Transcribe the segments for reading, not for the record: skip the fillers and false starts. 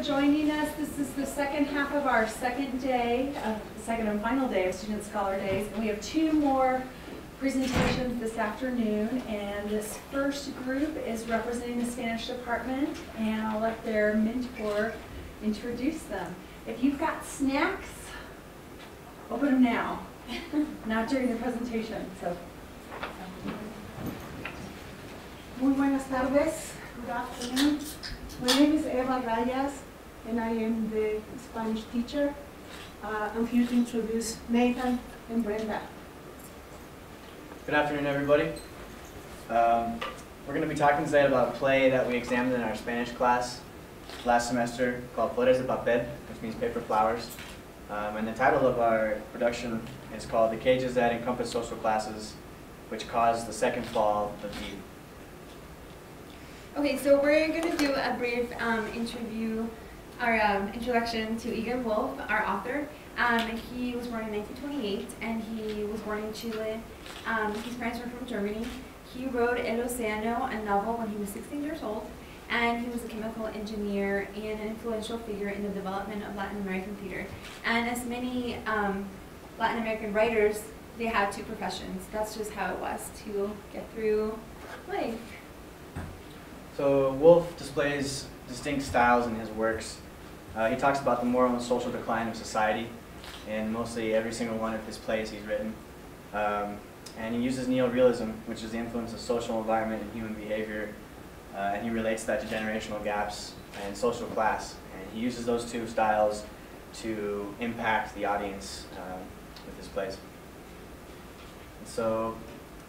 joining us. This is the second half of our second day, the second and final day of Student Scholar Days. And we have two more presentations this afternoon. And this first group is representing the Spanish department, and I'll let their mentor introduce them. If you've got snacks, open them now, not during the presentation. So. Muy buenas tardes. Good afternoon. My name is Eva Rayas, and I am the Spanish teacher. I'm here to introduce Nathan and Brenda. Good afternoon, everybody. We're going to be talking today about a play that we examined in our Spanish class last semester called Flores de Papel, which means paper flowers. And the title of our production is called The Cages That Encompass Social Classes, which caused the second fall of the Okay, so we're going to do a brief introduction to Egan Wolf, our author. He was born in 1928, and he was born in Chile. His parents were from Germany. He wrote El Océano, a novel, when he was 16 years old, and he was a chemical engineer and an influential figure in the development of Latin American theater. And as many Latin American writers, they had two professions. That's just how it was to get through life. So Wolf displays distinct styles in his works. He talks about the moral and social decline of society in mostly every single one of his plays he's written. And he uses neorealism, which is the influence of social environment and human behavior, and he relates that to generational gaps and social class. And he uses those two styles to impact the audience with his plays. And so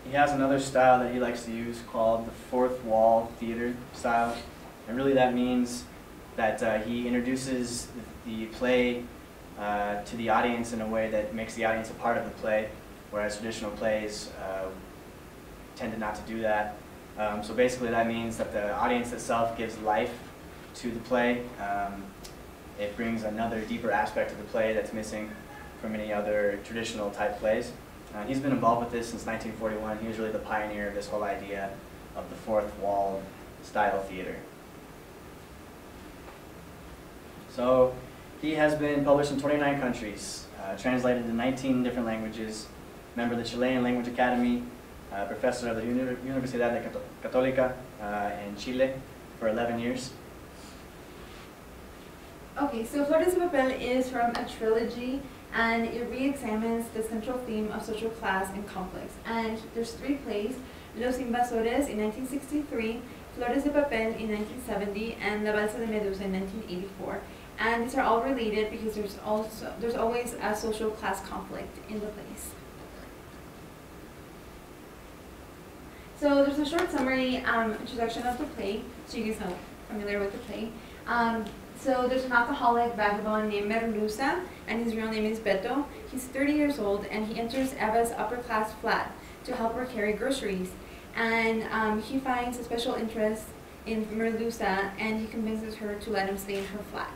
he has another style that he likes to use called the fourth wall theater style. And really that means that he introduces the play to the audience in a way that makes the audience a part of the play, whereas traditional plays tended not to do that. So basically that means that the audience itself gives life to the play. It brings another deeper aspect of the play that's missing from any other traditional type plays. He's been involved with this since 1941. He was really the pioneer of this whole idea of the fourth wall style theater. So he has been published in 29 countries, translated to 19 different languages, member of the Chilean Language Academy, professor of the Universidad Católica in Chile for 11 years. Okay, so Flores de Papel is from a trilogy, and it re-examines the central theme of social class and conflicts. And there's three plays: Los Invasores in 1963, Flores de Papel in 1970, and La Balsa de Medusa in 1984. And these are all related because there's always a social class conflict in the plays. So there's a short summary introduction of the play, so you guys know familiar with the play. So there's an alcoholic vagabond named Merluza, and his real name is Beto. He's 30 years old, and he enters Eva's upper-class flat to help her carry groceries. And he finds a special interest in Merluza, and he convinces her to let him stay in her flat.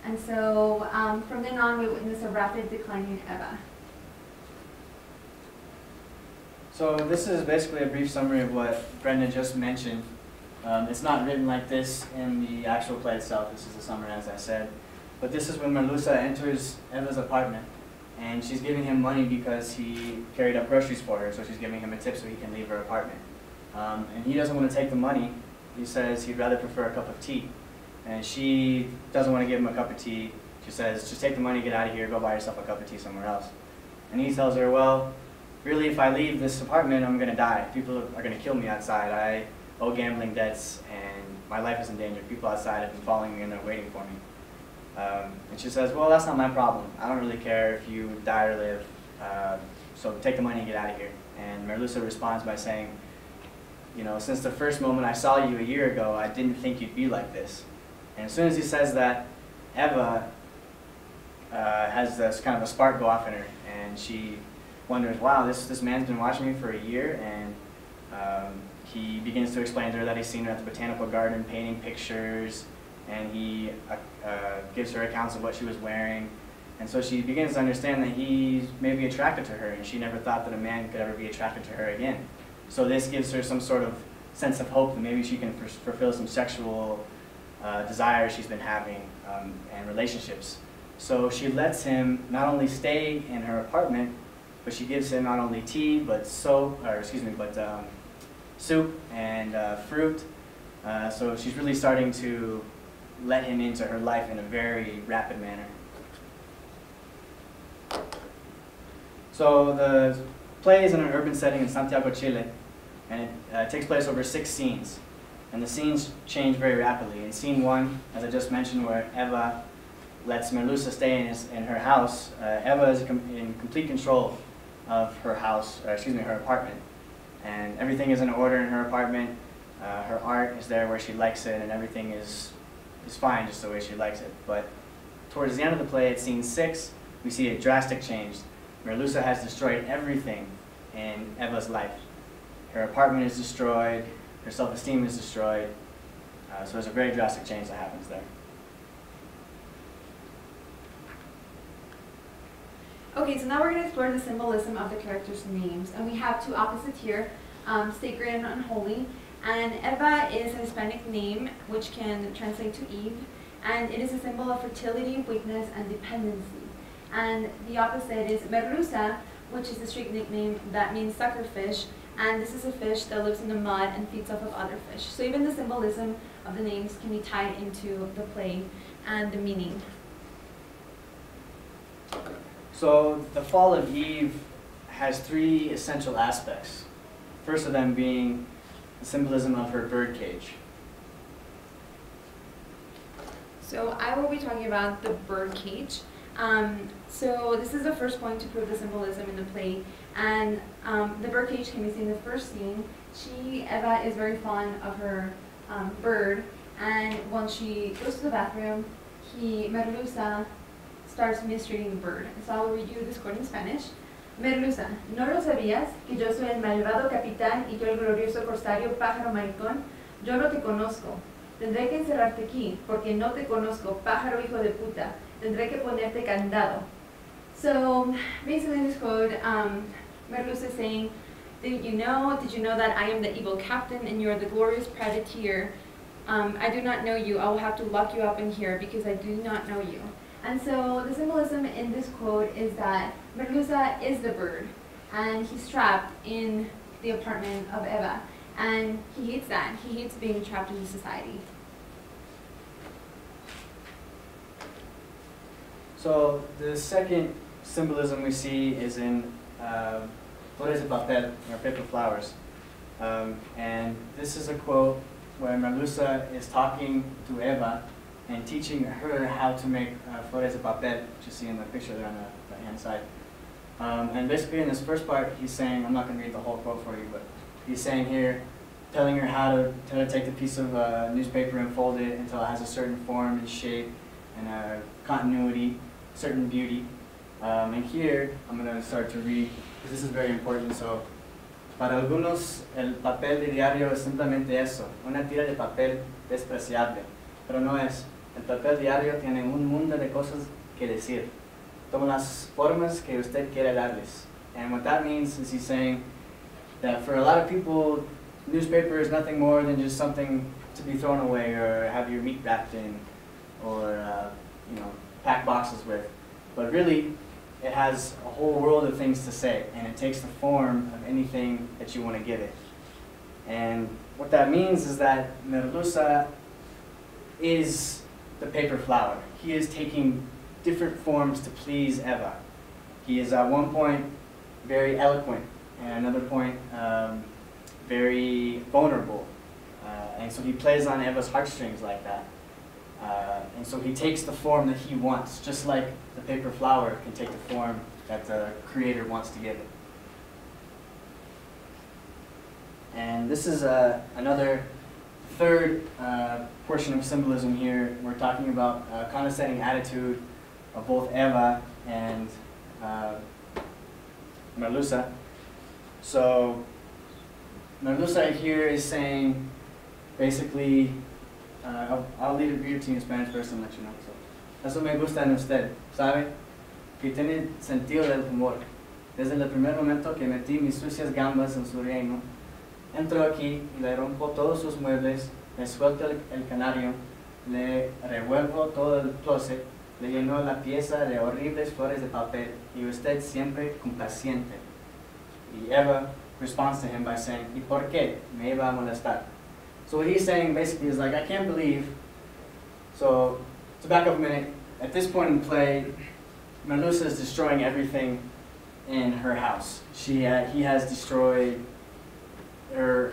And so from then on, we witness a rapid decline in Eva. So this is basically a brief summary of what Brenda just mentioned. It's not written like this in the actual play itself. This is a summary, as I said. But this is when Merluza enters Eva's apartment, and she's giving him money because he carried up groceries for her, so she's giving him a tip so he can leave her apartment. And he doesn't want to take the money. He says he'd rather prefer a cup of tea. And she doesn't want to give him a cup of tea. She says, just take the money, get out of here, go buy yourself a cup of tea somewhere else. And he tells her, well, really, if I leave this apartment, I'm going to die. People are going to kill me outside. I owe gambling debts, and my life is in danger. People outside have been following me, and they're waiting for me. And she says, well, that's not my problem. I don't really care if you die or live. So take the money and get out of here. And Merluza responds by saying, you know, since the first moment I saw you a year ago, I didn't think you'd be like this. And as soon as he says that, Eva has this kind of a spark go off in her, and she wonders, wow, this man's been watching me for a year, and he begins to explain to her that he's seen her at the botanical garden painting pictures, and he gives her accounts of what she was wearing. And so she begins to understand that he's maybe attracted to her, and she never thought that a man could ever be attracted to her again. So this gives her some sort of sense of hope that maybe she can fulfill some sexual desires she's been having and relationships. So she lets him not only stay in her apartment, but she gives him not only tea, but soup and fruit. So she's really starting to let him into her life in a very rapid manner. So the play is in an urban setting in Santiago, Chile, and it takes place over 6 scenes. And the scenes change very rapidly. In scene 1, as I just mentioned, where Eva lets Merluza stay in her house, Eva is in complete control of her house, her apartment. And everything is in order in her apartment. Her art is there where she likes it, and everything is fine just the way she likes it. But towards the end of the play, at scene 6, we see a drastic change. Merluza has destroyed everything in Eva's life. Her apartment is destroyed, her self-esteem is destroyed, so there's a very drastic change that happens there. Okay, so now we're going to explore the symbolism of the characters' names. And we have 2 opposites here, sacred and unholy. And Eva is a Hispanic name, which can translate to Eve. And it is a symbol of fertility, weakness, and dependency. And the opposite is Merluza, which is a street nickname that means suckerfish. And this is a fish that lives in the mud and feeds off of other fish. So even the symbolism of the names can be tied into the play and the meaning. So the fall of Eve has 3 essential aspects. First of them being the symbolism of her birdcage. So I will be talking about the birdcage. So this is the first point to prove the symbolism in the play. And the birdcage can be seen in the first scene. Eva, is very fond of her bird. And when she goes to the bathroom, Merluza starts mistreating the bird. So I will read you this quote in Spanish. Merluza, ¿no lo sabías que yo soy el malvado capitán y tú el glorioso corsario pájaro maricón? Yo no te conozco. Tendré que encerrarte aquí, porque no te conozco, pájaro hijo de puta. Tendré que ponerte candado. So basically in this quote, Merluza is saying, did you know that I am the evil captain and you are the glorious privateer? I do not know you. I will have to lock you up in here because I do not know you. And so the symbolism in this quote is that Merluza is the bird, and he's trapped in the apartment of Eva. And he hates that. He hates being trapped in society. So the second symbolism we see is in flores de papel, or paper flowers. And this is a quote where Merluza is talking to Eva and teaching her how to make flores de papel, which you see in the picture there on the right-hand side. And basically in this first part, he's saying, I'm not going to read the whole quote for you, but he's saying here, telling her how to take the piece of newspaper and fold it until it has a certain form and shape and a continuity, certain beauty. And here, I'm going to start to read, because this is very important. So, para algunos, el papel de diario es simplemente eso, una tira de papel despreciable, pero no es. El papel diario tiene un mundo de cosas que decir. Toma las formas que usted quiere darles. And what that means is he's saying that for a lot of people, newspaper is nothing more than just something to be thrown away or have your meat wrapped in or pack boxes with. But really, it has a whole world of things to say, and it takes the form of anything that you want to give it. And what that means is that Merluza is the paper flower. He is taking different forms to please Eva. He is at one point very eloquent, and another point very vulnerable. And so he plays on Eva's heartstrings like that. And so he takes the form that he wants, just like the paper flower can take the form that the creator wants to give it. And this is another third portion of symbolism here. We're talking about condescending attitude of both Eva and Merluza. So Merluza here is saying, basically, I'll read it to you in Spanish first and let you know. So, eso me gusta en usted, ¿sabe? Que tiene sentido del humor. Desde el primer momento que metí mis sucias gambas en su reino, entro aquí y le rompo todos sus muebles, le suelto el canario, le revuelvo todo el closet, le llenó la pieza de horribles flores de papel, y usted siempre complaciente. Y Eva responds to him by saying, ¿y por qué me iba a molestar? So what he's saying basically is like, I can't believe. So to back up a minute, at this point in the play, Merluza is destroying everything in her house. He has destroyed her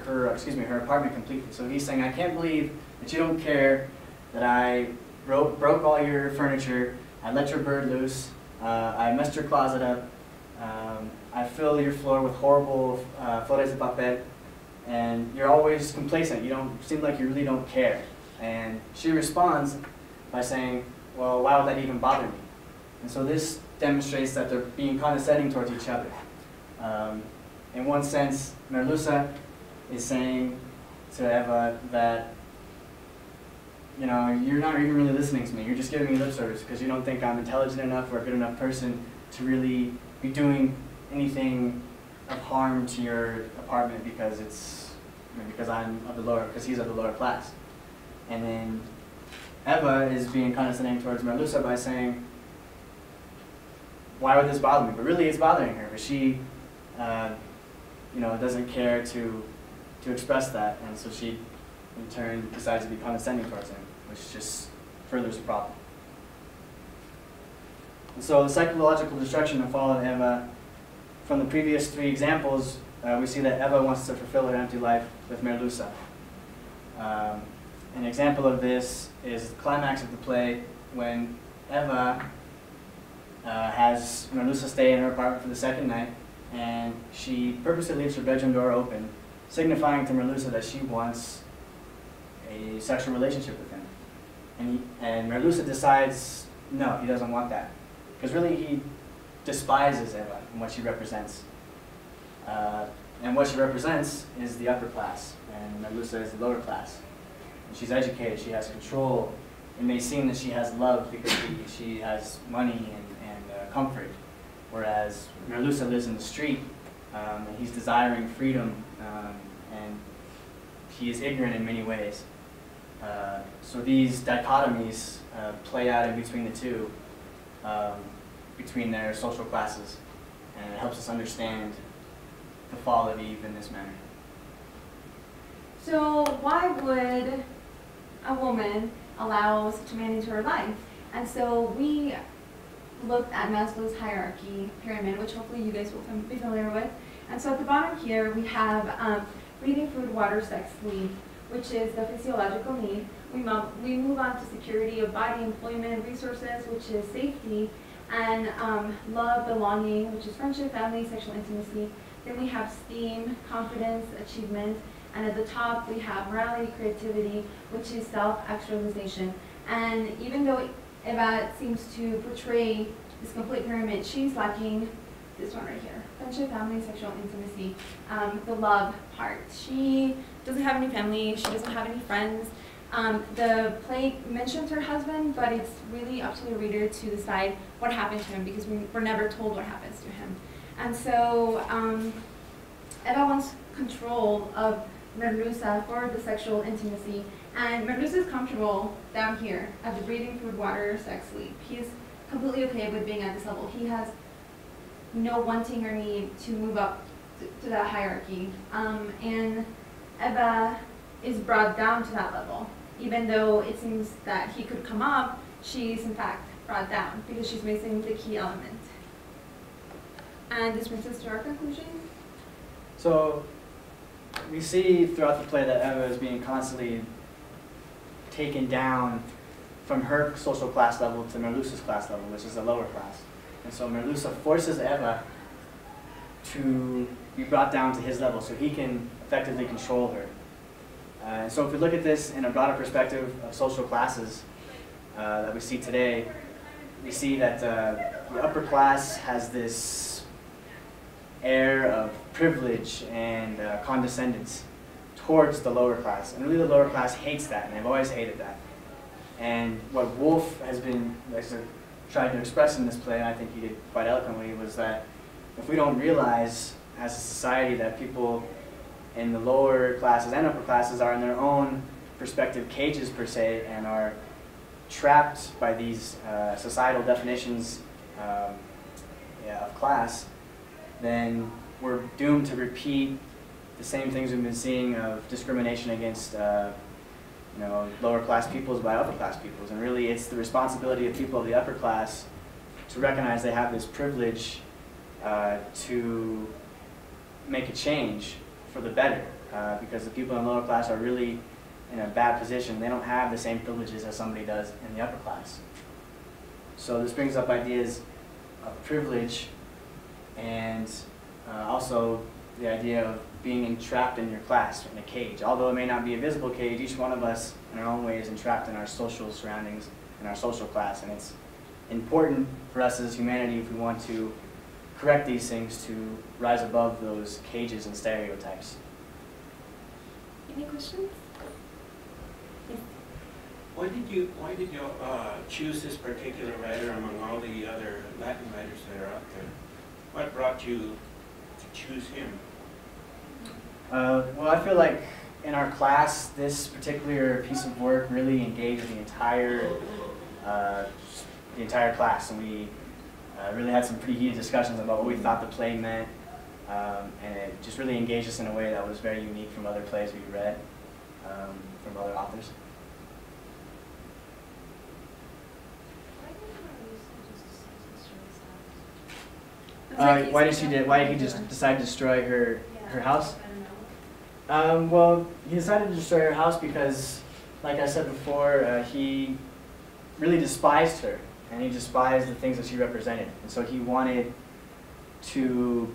apartment completely. So he's saying, I can't believe that you don't care that I broke all your furniture, I let your bird loose, I messed your closet up, I fill your floor with horrible flores de papel, and you're always complacent. You don't seem like you really don't care. And she responds by saying, well, why would that even bother me? And so this demonstrates that they're being condescending towards each other. In one sense, Merluza is saying to Eva that, you know, you're not even really listening to me. You're just giving me lip service because you don't think I'm intelligent enough or a good enough person to really be doing anything of harm to your apartment because he's of the lower class. And then Eva is being condescending towards Merluza by saying, why would this bother me? But really it's bothering her, but she doesn't care to express that, and so she in turn decides to be condescending towards him, which just furthers the problem. And so the psychological destruction that followed Eva, from the previous three examples, we see that Eva wants to fulfill her empty life with Merluza. An example of this is the climax of the play when Eva has Merluza stay in her apartment for the second night, and she purposely leaves her bedroom door open, signifying to Merluza that she wants a sexual relationship with him. And Merluza decides, no, he doesn't want that. Because really he despises Eva and what she represents. And what she represents is the upper class, and Merluza is the lower class. And she's educated, she has control. It may seem that she has love because she has money and comfort, whereas Merluza lives in the street, and he's desiring freedom, and he is ignorant in many ways. So these dichotomies play out in between the two, between their social classes, and it helps us understand the fall of Eve in this manner. So why would a woman allow such a man into her life? And so we looked at Maslow's hierarchy pyramid, which hopefully you guys will be familiar with. And so at the bottom here we have breathing, food, water, sex, sleep, which is the physiological need. We move on to security of body, employment, resources, which is safety, and love, belonging, which is friendship, family, sexual intimacy. Then we have STEAM, confidence, achievement, and at the top we have morality, creativity, which is self-actualization. And even though Eva seems to portray this complete pyramid, she's lacking this one right here. Friendship, family, sexual intimacy, the love part. She doesn't have any family, she doesn't have any friends. The play mentions her husband, but it's really up to the reader to decide what happened to him because we're never told what happens to him. And so Eva wants control of Merluza for the sexual intimacy. And Merluza is comfortable down here at the breathing, food, water, sex, sleep. He's completely okay with being at this level. He has no wanting or need to move up to that hierarchy. And Eva is brought down to that level. Even though it seems that he could come up, she's in fact brought down because she's missing the key element. And this brings us to our conclusion. So we see throughout the play that Eva is being constantly taken down from her social class level to Merluza's class level, which is the lower class. And so Merluza forces Eva to be brought down to his level so he can effectively control her. And so if we look at this in a broader perspective of social classes that we see today, we see that the upper class has this air of privilege and condescendence towards the lower class. And really the lower class hates that, and they've always hated that. And what Wolf has been tried to express in this play, and I think he did quite eloquently, was that if we don't realize as a society that people in the lower classes and upper classes are in their own perspective cages per se, and are trapped by these societal definitions of class, then we're doomed to repeat the same things we've been seeing of discrimination against lower class peoples by upper class peoples. And really it's the responsibility of people of the upper class to recognize they have this privilege to make a change for the better, because the people in the lower class are really in a bad position. They don't have the same privileges as somebody does in the upper class. So this brings up ideas of privilege and also the idea of being entrapped in your class, in a cage. Although it may not be a visible cage, each one of us in our own way is entrapped in our social surroundings, in our social class. And it's important for us as humanity, if we want to correct these things, to rise above those cages and stereotypes. Any questions? Yes. Why did you choose this particular writer among all the other Latin writers that are out there? What brought you to choose him? Well, I feel like in our class, this particular piece of work really engaged the entire class, and we really had some pretty heated discussions about what we thought the play meant, and it just really engaged us in a way that was very unique from other plays we read from other authors. Why did he just decide to destroy her house? Well, he decided to destroy her house because, like I said before, he really despised her, and he despised the things that she represented, and so he wanted to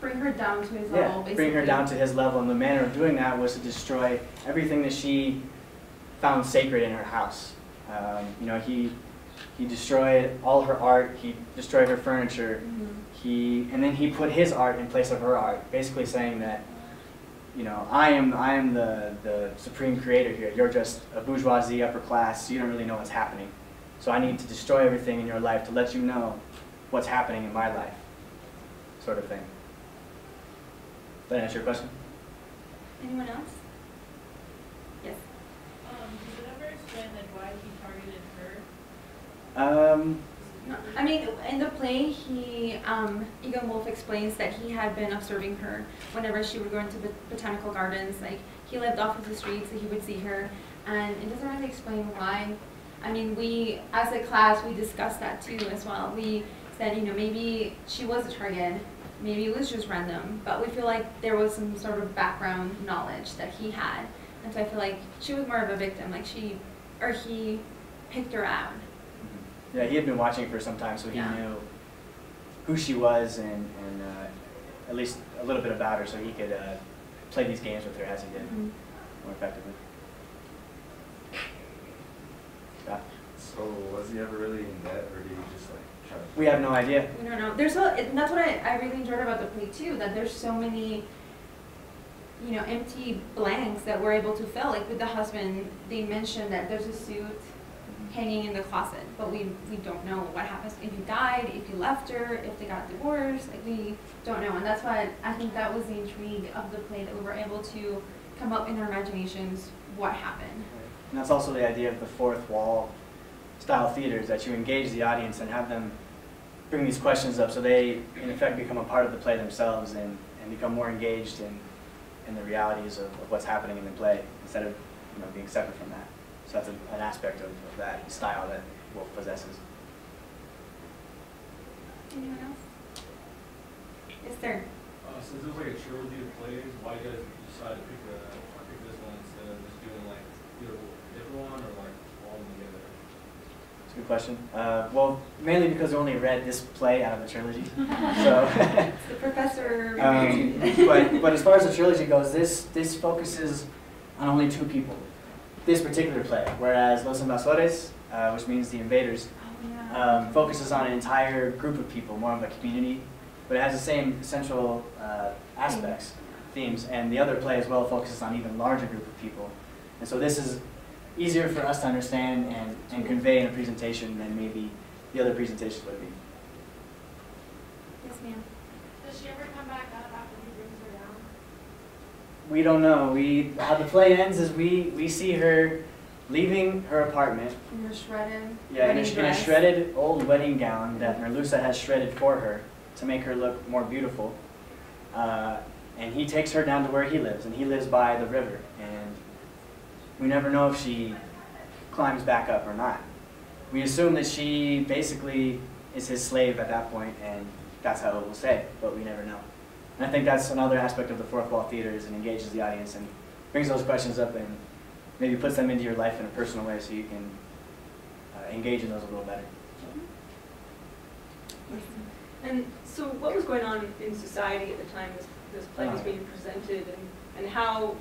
bring her down to his level, basically. Bring her down to his level, and the manner of doing that was to destroy everything that she found sacred in her house. He destroyed all her art. He destroyed her furniture. Mm-hmm. And then he put his art in place of her art, basically saying that, I am the supreme creator here. You're just a bourgeoisie upper class, so you don't really know what's happening. So I need to destroy everything in your life to let you know what's happening in my life, sort of thing. Does that answer your question? Anyone else? Yes. Does it ever explain why he targeted her? No, I mean, in the play, Egon Wolf explains that he had been observing her whenever she would go into the botanical gardens. Like, he lived off of the street, so he would see her, and it doesn't really explain why. I mean, we, as a class, we discussed that too as well. We said, maybe she was a target, maybe it was just random, but we feel like there was some sort of background knowledge that he had, and so I feel like she was more of a victim, like he picked her out. Yeah, he had been watching for some time, so he knew who she was and at least a little bit about her, so he could play these games with her as he did more effectively. Yeah. So was he ever really in debt, or did he just try to... We have no idea. We don't know. And that's what I really enjoyed about the play too, that there's so many empty blanks that we're able to fill. Like with the husband, they mentioned that there's a suit hanging in the closet, but we don't know what happens if he died, if he left her, if they got divorced. Like, we don't know, and that's why I think that was the intrigue of the play, that we were able to come up in our imaginations what happened. And that's also the idea of the fourth wall style theaters, that you engage the audience and have them bring these questions up, so they in effect become a part of the play themselves and become more engaged in the realities of what's happening in the play, instead of being separate from that. So that's an aspect of that style that Wolf possesses. Anyone else? Yes, sir. Since it was like a trilogy of plays, why you guys decide to pick this one instead of just doing either a different one or all of them together? That's a good question. Well, mainly because I only read this play out of the trilogy. So, It's the professor. but as far as the trilogy goes, this focuses on only two people. This particular play, whereas Los Invasores, which means the invaders, focuses on an entire group of people, more of a community, but it has the same central aspects, themes, and the other play as well focuses on an even larger group of people. And so this is easier for us to understand and convey in a presentation than maybe the other presentations would be. Yes, ma'am. Does she ever come back up after he brings her down? We don't know. How the play ends is we see her leaving her apartment. In her shredded Yeah, in wedding a dress. shredded old wedding gown that Merluza has shredded for her to make her look more beautiful. And he takes her down to where he lives, and he lives by the river. And we never know if she climbs back up or not. We assume that she basically is his slave at that point, and that's how it will stay, but we never know. And I think that's another aspect of the fourth wall theater, is it engages the audience and brings those questions up and maybe puts them into your life in a personal way so you can engage in those a little better. And so what was going on in society at the time this play was being presented, and how,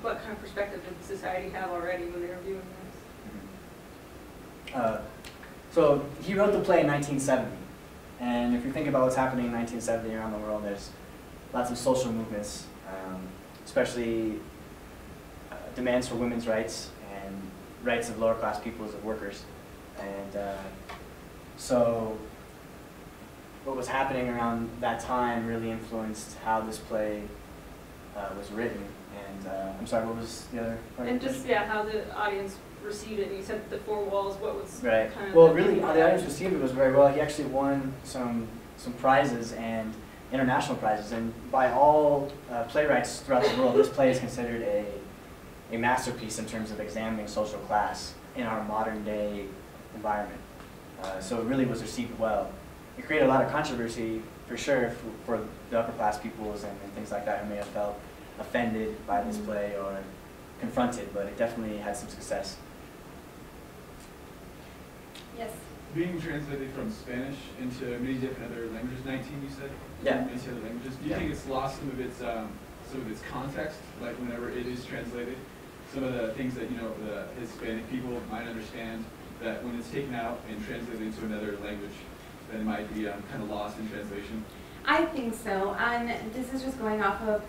what kind of perspective did society have already when they were viewing this? So he wrote the play in 1970, and if you think about what's happening in 1970 around the world, there's lots of social movements, especially demands for women's rights and rights of lower class peoples, of workers. And so what was happening around that time really influenced how this play was written. And I'm sorry, what was the other part? And just, yeah, how the audience received it. You said the four walls, what was right. kind of... Well, really, how the audience received it was very well. He actually won some prizes, and international prizes. And by all playwrights throughout the world, this play is considered a masterpiece in terms of examining social class in our modern day environment. So it really was received well. It created a lot of controversy, for sure, for the upper class peoples and things like that who may have felt offended by this play or confronted, but it definitely had some success. Yes. Being translated from Spanish into many different other languages, 19 you said? Yeah. Many other languages. Do you think it's lost some of its context, like whenever it is translated? Some of the things that, you know, the Hispanic people might understand, that when it's taken out and translated into another language, that it might be kind of lost in translation? I think so, and this is just going off of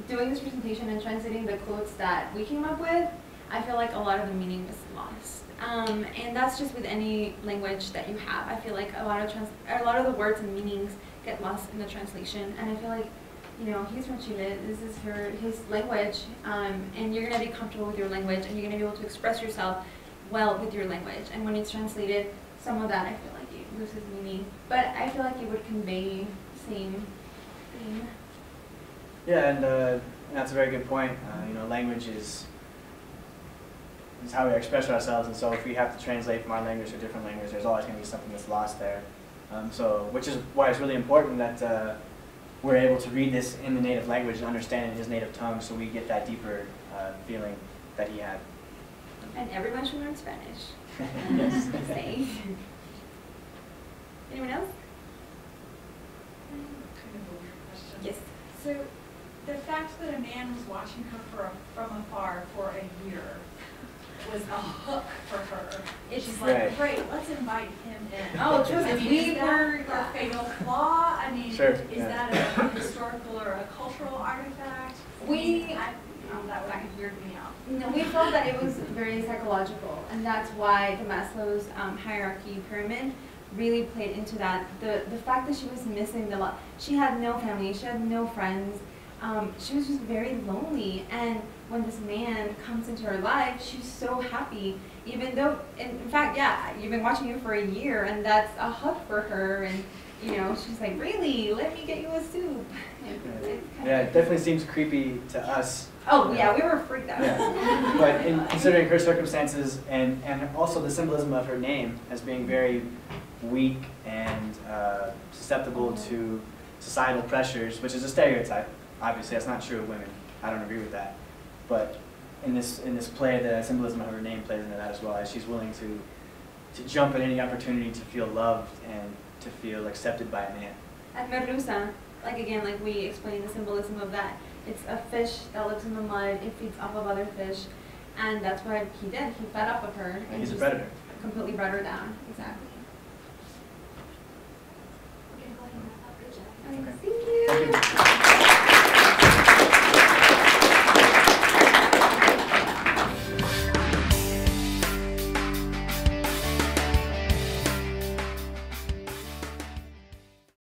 doing this presentation and translating the quotes that we came up with. I feel like a lot of the meaning is lost, and that's just with any language that you have. I feel like a lot of the words and meanings get lost in the translation, and I feel like, you know, he's from Chile. This is his language, and you're gonna be comfortable with your language, and you're gonna be able to express yourself well with your language. And when it's translated, some of that I feel like it loses meaning, but I feel like it would convey the same thing. Yeah, and that's a very good point. You know, language is how we express ourselves, and so if we have to translate from our language to a different language, there's always going to be something that's lost there. Which is why it's really important that we're able to read this in the native language and understand it in his native tongue, so we get that deeper feeling that he had. And everyone should learn Spanish. Yes. Say. Anyone else? Kind of a weird question. Yes. So, the fact that a man was watching her from afar for a year was a hook for her. She's like, right. great, let's invite him in. Oh, true. I mean, is that a fatal flaw? I mean, Sure, is yeah. that a historical or a cultural artifact? That would weird me out. No, we felt that it was very psychological, and that's why the Maslow's hierarchy pyramid really played into that. The fact that she was missing she had no family, she had no friends, she was just very lonely, and when this man comes into her life, she's so happy, even though, in fact, yeah, you've been watching him for a year, and that's a hug for her, and you know, she's like, really, let me get you a soup. Yeah, it definitely seems creepy to us. Oh yeah, we were freaked out. Yeah. But in considering her circumstances and also the symbolism of her name as being very weak and susceptible to societal pressures, which is a stereotype. Obviously, that's not true of women. I don't agree with that. But in this play, the symbolism of her name plays into that as well, as she's willing to jump at any opportunity to feel loved and to feel accepted by a man. At Merluza, like again, like we explained the symbolism of that. It's a fish that lives in the mud, it feeds off of other fish, and that's what he did. He fed up with her. And he's a just predator. Completely brought her down, exactly. Okay, go ahead and wrap up. Good job. Okay, thank you. Thank you.